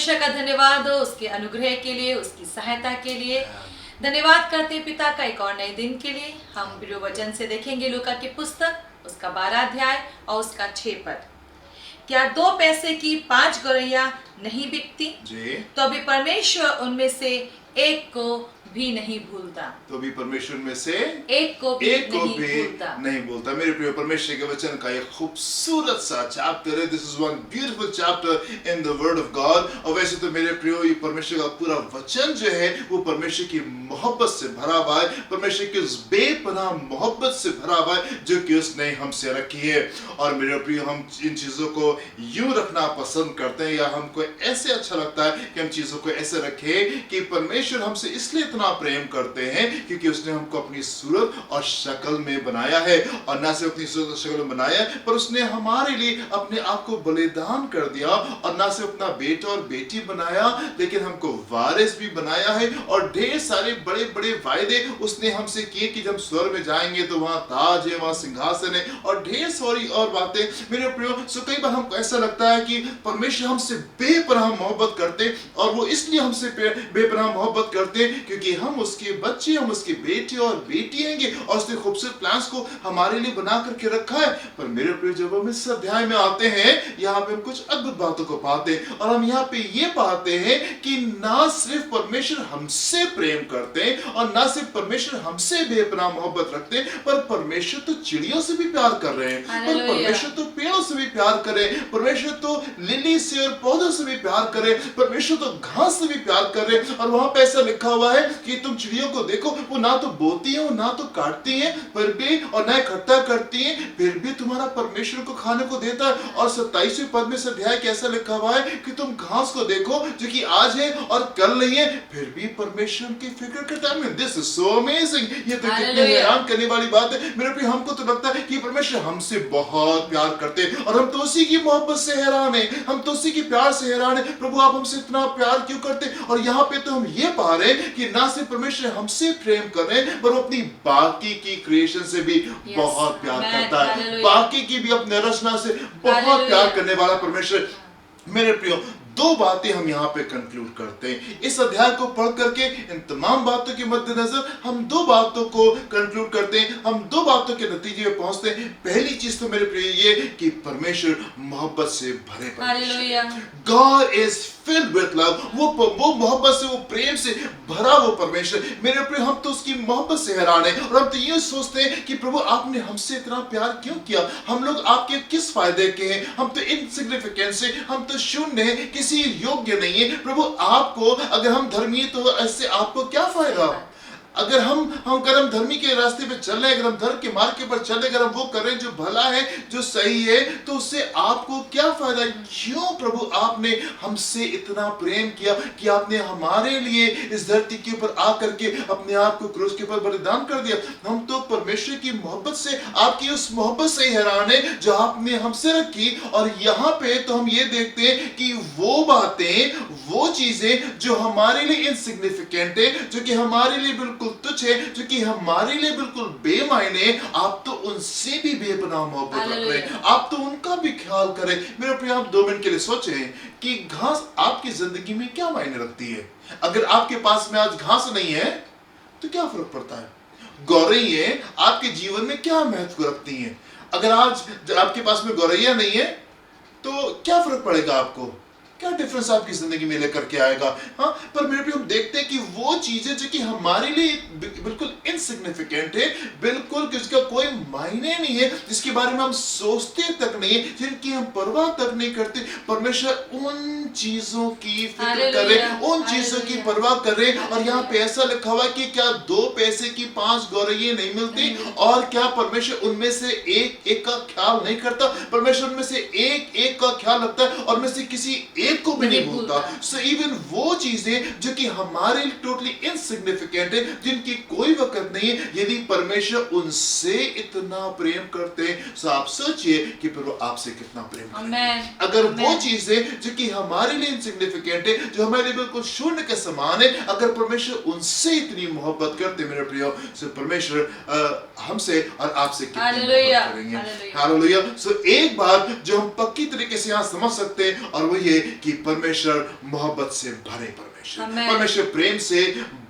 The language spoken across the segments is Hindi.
परमेश्वर का धन्यवाद हो उसके अनुग्रह के लिए, उसकी सहायता के लिए। धन्यवाद करते हैं पिता का एक और नए दिन के लिए। हम प्रिय वचन से देखेंगे लूका की पुस्तक, उसका 12 अध्याय और उसका 6 पद। क्या 2 पैसे की 5 गौरैया नहीं बिकती? तो अभी परमेश्वर उनमें से एक को भी नहीं भूलता। तो भी परमेश्वर में से एक को भी नहीं भूलता। मेरे प्रिय, परमेश्वर के वचन का एक खूबसूरत सा चैप्टर है। This is one beautiful chapter in the word of God. और वैसे तो मेरे प्रियो, ये परमेश्वर का पूरा वचन जो है वो परमेश्वर की मोहब्बत से भरा हुआ है, परमेश्वर की उस बेपनाह मोहब्बत से भरा हुआ है जो कि उसने हमसे रखी है। और मेरे प्रियो, हम इन चीजों को यूं रखना पसंद करते हैं, या हमको ऐसे अच्छा लगता है कि हम चीजों को ऐसे रखें कि परमेश्वर हमसे इसलिए इतना प्रेम करते हैं क्योंकि उसने हमको अपनी सूरत और शक्ल में बनाया है। और ना सिर्फ अपनी सूरत और शक्ल में बनाया है, पर उसने हमारे लिए अपने आप को बलिदान कर दिया। और ना सिर्फ अपना बेटा और बेटी बनाया, लेकिन हमको वारिस भी बनाया है। और ढेर सारे बड़े बड़े वायदे उसने हमसे किए कि जब स्वर्ग में जाएंगे तो वहां ताज है, वहां सिंहासन है, और ढेर सारी और बातें। मेरे प्रियो, सो कई बार हमको ऐसा लगता है कि परमेश्वर हमसे बेपनाह मोहब्बत करते, और वो इसलिए हमसे बेपनाह मोहब्बत करते क्योंकि हम उसके बच्चे, हम उसके बेटे और बेटी हैं, और उसने खूबसूरत प्लान्स को हमारे लिए बना करके रखा है। पर मेरे प्रिय, जब हम इस अध्याय में आते हैं, यहाँ पे हम कुछ अद्भुत बातों को पाते हैं। और हम यहाँ पे ये पाते हैं कि ना सिर्फ परमेश्वर हमसे प्रेम करते हैं, और ना सिर्फ परमेश्वर हमसे बेपनाह मोहब्बत रखते हैं, पर परमेश्वर तो चिड़ियों से भी प्यार कर रहे हैं, पर परमेश्वर तो पेड़ों से भी प्यार करे, परमेश्वर तो लिली से और पौधों से भी प्यार करे, परमेश्वर तो घास से भी प्यार कर रहे। और वहां पे ऐसा लिखा हुआ है कि तुम चिड़ियों को देखो, वो ना तो बोती है, ना तो काटती है, पर भी और ना इकट्ठा करती है, फिर भी तुम्हारा परमेश्वर को खाने को देता है। और 27वें पद में से अध्याय कैसा लिखा हुआ है कि तुम घास को देखो जो कि आज है और कल नहीं है, फिर भी परमेश्वर की फिक्र करता है। This is so amazing. ये तो कितनी हैरान करने वाली बात है। मेरे प्रिय, हमको तो लगता है कि परमेश्वर हमसे बहुत प्यार करते हैं, और हम तो उसी की मोहब्बत से हैरान है, हम तो उसी के प्यार से हैरान है। प्रभु, आप हमसे इतना प्यार क्यों करते? और यहाँ पे तो हम ये पा रहे हैं कि ना सिर्फ परमेश्वर हमसे प्रेम कर रहे हैं, पर वो अपनी बाकी की क्रिएशन से भी बहुत प्यार करता है, बाकी की भी अपने रचना से बहुत प्यार करने वाला परमेश्वर। मेरे प्रियो, 2 बातें हम यहाँ पे कंक्लूड करते हैं। इस अध्याय को पढ़ करके इन तमाम बातों के मद्देनजर हम 2 बातों को कंक्लूड करते हैं, हम 2 बातों के नतीजे में पहुंचते हैं। पहली चीज तो मेरे प्रिय ये कि परमेश्वर मोहब्बत से भरे परमेश्वर, God is filled with love. वो मोहब्बत से, वो प्रेम से भरा वो परमेश्वर। मेरे प्रिय, हम तो उसकी मोहब्बत से हैरान हैं, और हम तो ये सोचते हैं कि प्रभु, आपने हमसे इतना प्यार क्यों किया? हम लोग आपके किस फायदे के हैं? हम तो इनसिग्निफिकेंट से, हम तो शून्य हैं, किसी योग्य नहीं है। प्रभु, आपको अगर हम धर्मी है तो ऐसे आपको क्या फायदा? अगर हम धर्मी के रास्ते पे चल रहे हैं, अगर हम धर्म के मार्ग के पर चल रहे, अगर हम वो कर रहे हैं जो भला है, जो सही है, तो उससे आपको क्या फायदा? क्यों प्रभु आपने हमसे इतना प्रेम किया कि आपने हमारे लिए इस धरती के ऊपर आकर के अपने आप को क्रूस के ऊपर बलिदान कर दिया? हम तो परमेश्वर की मोहब्बत से, आपकी उस मोहब्बत से हैरान है जो आपने हमसे रखी। और यहाँ पे तो हम ये देखते हैं कि वो बातें, वो चीजें जो हमारे लिए इनसिग्निफिकेंट है, जो कि हमारे लिए बिल्कुल तुच्छ है, जो कि हमारे लिए बिल्कुल बेमायने, आप तो उनसे भी बेपनाह मोहब्बत रख रहे हैं, आप तो उनका भी ख्याल करें। मेरे प्रिय, आप 2 मिनट के लिए सोचें कि घास आपकी जिंदगी में क्या मायने रखती है। अगर आपके पास में आज घास नहीं है तो क्या फर्क पड़ता है? गौरैया आपके जीवन में क्या महत्व रखती हैं? अगर आज आपके पास में गौरैया नहीं है तो क्या फर्क पड़ेगा आपको? क्या डिफरेंस आपकी जिंदगी में लेकर के आएगा? हाँ, पर मेरे भी हम देखते हैं कि वो चीजें जो कि हमारे लिए बिल्कुल इनसिग्निफिकेंट है, बिल्कुल जिसका कोई मायने नहीं है, जिसके बारे में हम सोचते तक नहीं है, जिनकी हम परवाह तक नहीं करते, परमेश्वर उन चीजों की फिक्र करे, उन चीजों की परवाह करे। और यहाँ पे ऐसा लिखा हुआ कि क्या 2 पैसे की 5 गौरैया नहीं मिलती? और क्या परमेश्वर उनमें से एक एक का ख्याल नहीं करता? परमेश्वर उनमें से एक एक का ख्याल रखता है, और में से किसी एक को भी नहीं भूलता। सो इवन वो चीजें जो कि हमारे लिए टोटली इनसिग्निफिकेंट है, जिनकी कोई वक्त नहीं है, यदि परमेश्वर उनसे इतना प्रेम करते हैं, सो आप सोचिए कि फिर वो आपसे कितना प्रेम करते। अगर वो चीजें जो कि हमारे लिए इनसिग्निफिकेंट है, जो हमारे लिए बिल्कुल शून्य के समान है, अगर परमेश्वर उनसे इतनी मोहब्बत करते मेरे प्रियो, सो परमेश्वर हमसे और आपसे कितनी मोहब्बत करेंगे। हालेलुया। सो एक बात जो हम पक्की तरीके से यहाँ समझ सकते हैं, और वो ये कि परमेश्वर मोहब्बत से भरे परमेश्वर, Amen. परमेश्वर प्रेम से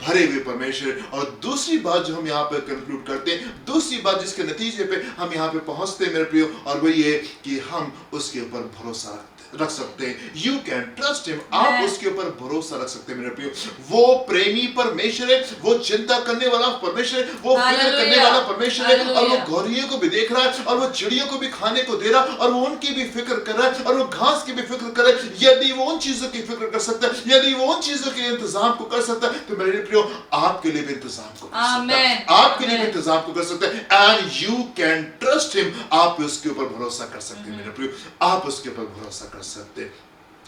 भरे हुए परमेश्वर। और दूसरी बात जो हम यहाँ पे कंक्लूड करते हैं, दूसरी बात जिसके नतीजे पे हम यहाँ पे पहुंचते हैं मेरे प्रियो, और वो ये कि हम उसके ऊपर भरोसा रख सकते हैं। यू कैन ट्रस्ट हिम, आप उसके ऊपर भरोसा रख सकते हैं मेरे प्रियो। वो प्रेमी परमेश्वर है, वो चिंता करने वाला परमेश्वर है, वो फिक्र करने वाला परमेश्वर है, और वो गौरियों को भी देख रहा है, और वो चिड़ियों को भी खाने को दे रहा है, और वो उनकी भी फिक्र कर रहा है, और वो घास की भी फिक्र कर रहा है। यदि वो उन चीजों की फिक्र कर सकता है, यदि वो उन चीजों के इंतजाम को कर सकता है, तो मेरे प्रियो आपके लिए भी इंतजाम को कर सकता है, आपके लिए भी इंतजाम को कर सकता है। And you can trust him, आप उसके ऊपर भरोसा कर सकते हैं मेरे प्रियो, आप उसके ऊपर भरोसा कर सकते हैं।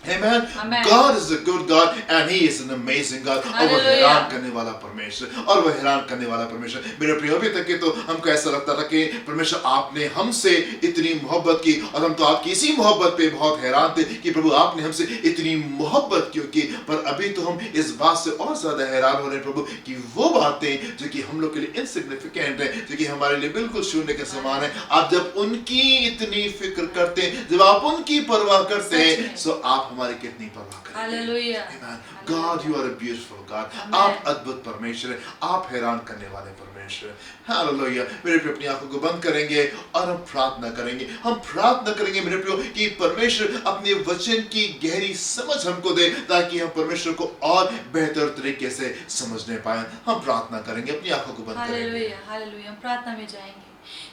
Amen. Amen. God is a good God and He is an amazing God. और वो हैरान करने वाला परमेश्वर, और वो हैरान करने वाला परमेश्वर। मेरे प्रिय, अभी तक के तो हमको ऐसा लगता था कि परमेश्वर आपने हमसे इतनी मोहब्बत की, और हम तो आपकी इसी मोहब्बत पे बहुत हैरान थे कि प्रभु आपने हमसे इतनी मोहब्बत क्यों की। पर अभी तो हम इस बात से और ज्यादा हैरान हो रहे हैं प्रभु कि वो बातें जो कि हम लोग के लिए इनसिग्निफिकेंट है, जो कि हमारे लिए बिल्कुल शून्य के समान है, आप जब उनकी इतनी फिक्र करते हैं, जब आप उनकी परवाह करते हैं, सो आप हमारी कितनी परवाह करेंगे। Hallelujah. Amen. God, you are a beautiful God. आप अद्भुत परमेश्वर हैं, आप हैरान करने वाले परमेश्वर हैं। हालेलुया। मेरे प्रिय, अपनी आंखों को बंद करेंगे और हम प्रार्थना करेंगे। हम प्रार्थना करेंगे मेरे प्रियो कि परमेश्वर अपने वचन की गहरी समझ हमको दे, ताकि हम परमेश्वर को और बेहतर तरीके से समझने पाए। हम प्रार्थना करेंगे, अपनी आंखों को बंद करेंगे। Hallelujah, hallelujah. हम प्रार्थना में जाएंगे।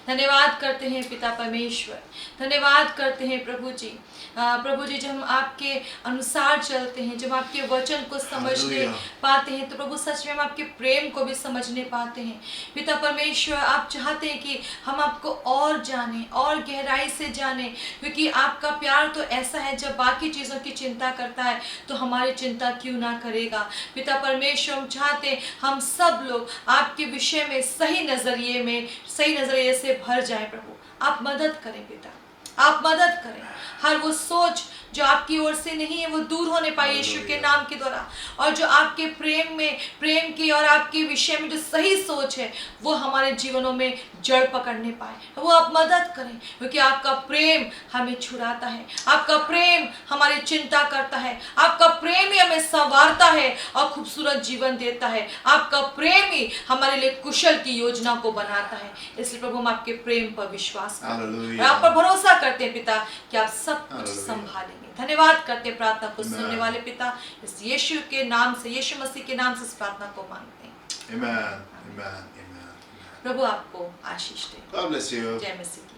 धन्यवाद करते हैं पिता परमेश्वर, धन्यवाद करते हैं प्रभु जी। प्रभु जी, जब हम आपके अनुसार चलते हैं, जब आपके वचन को समझने पाते हैं, तो प्रभु सच में हम आपके प्रेम को भी समझने पाते हैं। पिता परमेश्वर, आप चाहते हैं कि हम आपको और जानें, और गहराई से जानें, क्योंकि आपका प्यार तो ऐसा है, जब बाकी चीज़ों की चिंता करता है तो हमारी चिंता क्यों ना करेगा। पिता परमेश्वर, हम चाहते हैं हम सब लोग आपके विषय में सही नजरिए से भर जाए। प्रभु आप मदद करें पिता, आप मदद करें। हर वो सोच जो आपकी ओर से नहीं है वो दूर होने पाए यीशु के नाम के द्वारा, और जो आपके प्रेम की और आपके विषय में जो सही सोच है वो हमारे जीवनों में जड़ पकड़ने पाए। वो आप मदद करें, क्योंकि आपका प्रेम हमें छुड़ाता है, आपका प्रेम हमारी चिंता करता है, आपका प्रेम ही हमें संवारता है और खूबसूरत जीवन देता है, आपका प्रेम ही हमारे लिए कुशल की योजना को बनाता है। इसलिए प्रभु हम आपके प्रेम पर विश्वास करते हैं, आप पर भरोसा करते हैं पिता कि आप सब कुछ संभालेंगे। धन्यवाद करते प्रार्थना को सुनने वाले पिता, इस यीशु के नाम से, यीशु मसीह के नाम से इस प्रार्थना को मांगते हैं। Amen. Amen. Amen. प्रभु आपको आशीष दे। God bless you. जय मसीह।